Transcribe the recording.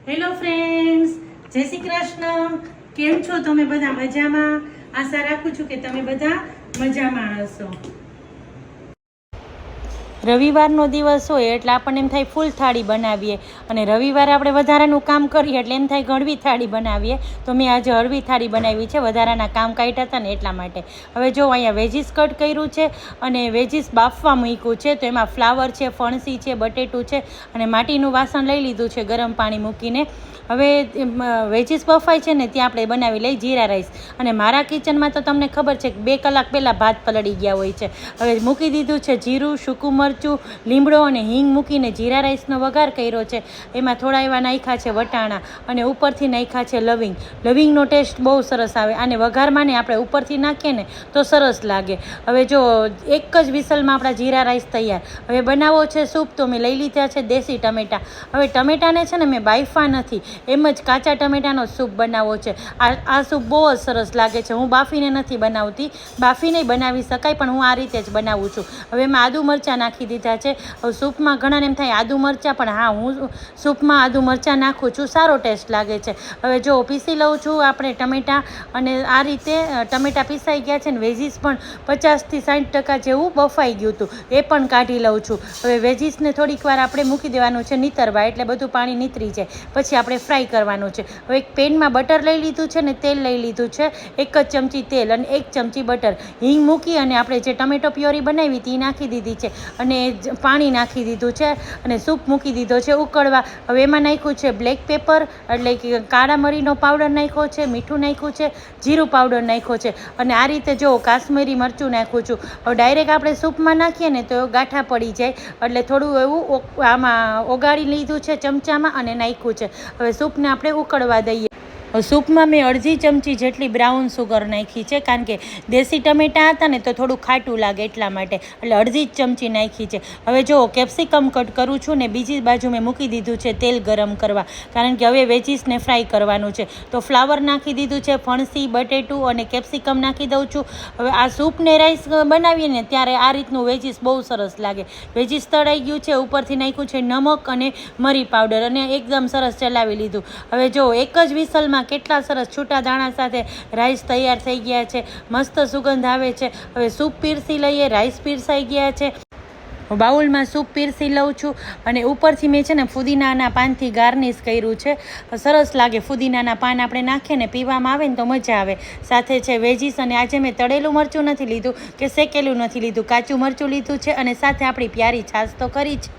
Hello friends, જય શ્રી કૃષ્ણ. કેમ છો તમે બધા? મજામાં? આશા રાખું છું કે તમે બધા મજામાં હશો. રવિવારનો દિવસ હોય એટલે આપણને એમ થાય ફૂલ થાળી બનાવીએ, અને રવિવારે આપણે વધારાનું કામ કરીએ એટલે એમ થાય હળવી થાળી બનાવીએ. તો મેં આજે હળવી થાળી બનાવી છે, વધારાના કામ કાઢ્યા હતા ને એટલા માટે. હવે જો અહીંયા વેજીસ કટ કર્યું છે અને વેજીસ બાફવા મૂક્યું છે. તો એમાં ફ્લાવર છે, ફણસી છે, બટેટું છે અને માટીનું વાસણ લઈ લીધું છે ગરમ પાણી મૂકીને. હવે વેજીસ બફાય છે ને ત્યાં આપણે બનાવી લઈ જીરા રાઈસ. અને મારા કિચનમાં તો તમને ખબર છે કે 2 કલાક પહેલાં ભાત પલળી ગયા હોય છે. હવે મૂકી દીધું છે જીરું, સૂકું મરચું, લીમડો અને હિંગ મૂકીને જીરા રાઈસનો વઘાર કર્યો છે. એમાં થોડા એવા નાખ્યા છે વટાણા અને ઉપરથી નાખ્યા છે લવિંગ. લવિંગનો ટેસ્ટ બહુ સરસ આવે. આને વઘારમાં ને આપણે ઉપરથી નાખીએ ને તો સરસ લાગે. હવે જો એક જ વિસલમાં આપણા જીરા રાઈસ તૈયાર. હવે બનાવવો છે સૂપ, તો મેં લઈ લીધા છે દેશી ટમેટાં. હવે ટમેટાને છે ને મેં બાફા નથી, એમ જ કાચા ટમેટાનો સૂપ બનાવવો છે. આ સૂપ બહુ જ સરસ લાગે છે. હું બાફીને નથી બનાવતી, બાફીને બનાવી શકાય પણ હું આ રીતે જ બનાવું છું. હવે એમાં આદુ મરચાં નાખી દીધા છે. હવે સૂપમાં ઘણાને એમ થાય આદુ મરચાં, પણ હા, હું સૂપમાં આદુ મરચાં નાખું છું, સારો ટેસ્ટ લાગે છે. હવે જો પીસી લઉં છું આપણે ટમેટાં, અને આ રીતે ટમેટાં પીસાઈ ગયા છે ને વેજીસ પણ 50 થી 60% જેવું બફાઈ ગયું હતું, એ પણ કાઢી લઉં છું. હવે વેજીસને થોડીક વાર આપણે મૂકી દેવાનું છે નીતરવા, એટલે બધું પાણી નીતરી જાય. પછી આપણે ફ્રાય કરવાનું છે. હવે એક પેનમાં બટર લઈ લીધું છે ને તેલ લઈ લીધું છે. 1 જ ચમચી તેલ અને 1 ચમચી બટર, હિંગ મૂકી અને આપણે જે ટમેટો પ્યોરી બનાવી હતી એ નાખી દીધી છે અને પાણી નાખી દીધું છે અને સૂપ મૂકી દીધો છે ઉકળવા. હવે એમાં નાખ્યું છે બ્લેક પેપર, એટલે કે કાળા મરીનો પાવડર નાખ્યો છે, મીઠું નાખ્યું છે, જીરું પાવડર નાખ્યો છે અને આ રીતે જો કાશ્મીરી મરચું નાખ્યું છું. હવે ડાયરેક્ટ આપણે સૂપમાં નાખીએ ને તો ગાંઠા પડી જાય, એટલે થોડું એવું આમાં ઓગાળી લીધું છે ચમચામાં અને નાખ્યું છે. હવે સૂપને આપણે ઉકળવા દઈએ. સૂપમાં મેં અડધી ચમચી જેટલી બ્રાઉન સુગર નાખી છે, કારણ કે દેશી ટમેટાં હતા ને તો થોડું ખાટું લાગે એટલા માટે, એટલે અડધી જ ચમચી નાખી છે. હવે જો કેપ્સિકમ કટ કરું છું ને બીજી બાજુ મેં મૂકી દીધું છે તેલ ગરમ કરવા, કારણ કે હવે વેજીસને ફ્રાય કરવાનું છે. તો ફ્લાવર નાખી દીધું છે, ફણસી, બટેટું અને કેપ્સિકમ નાખી દઉં છું. હવે આ સૂપને રાઈસ બનાવીએ ને ત્યારે આ રીતનું વેજીસ બહુ સરસ લાગે. વેજીસ તળાઈ ગયું છે, ઉપરથી નાખ્યું છે નમક અને મરી પાવડર અને એકદમ સરસ ચલાવી લીધું. હવે જો એક જ વિસલમાં કેટલા સરસ છૂટા દાણા સાથે રાઈસ તૈયાર થઈ ગયા છે, મસ્ત સુગંધ આવે છે. હવે સૂપ પીરસી લઈએ. રાઈસ પીરસાઈ ગયા છે. બાઉલમાં સૂપ પીરસી લઉં છું અને ઉપરથી મેં છે ને ફુદીનાના પાનથી ગાર્નિશ કર્યું છે. સરસ લાગે. ફુદીનાના પાન આપણે નાખીએ ને પીવામાં આવે ને તો મજા આવે. સાથે છે વેજીસ, અને આજે મેં તળેલું મરચું નથી લીધું કે શેકેલું નથી લીધું, કાચું મરચું લીધું છે અને સાથે આપણી પ્યારી છાશ તો કરી જ.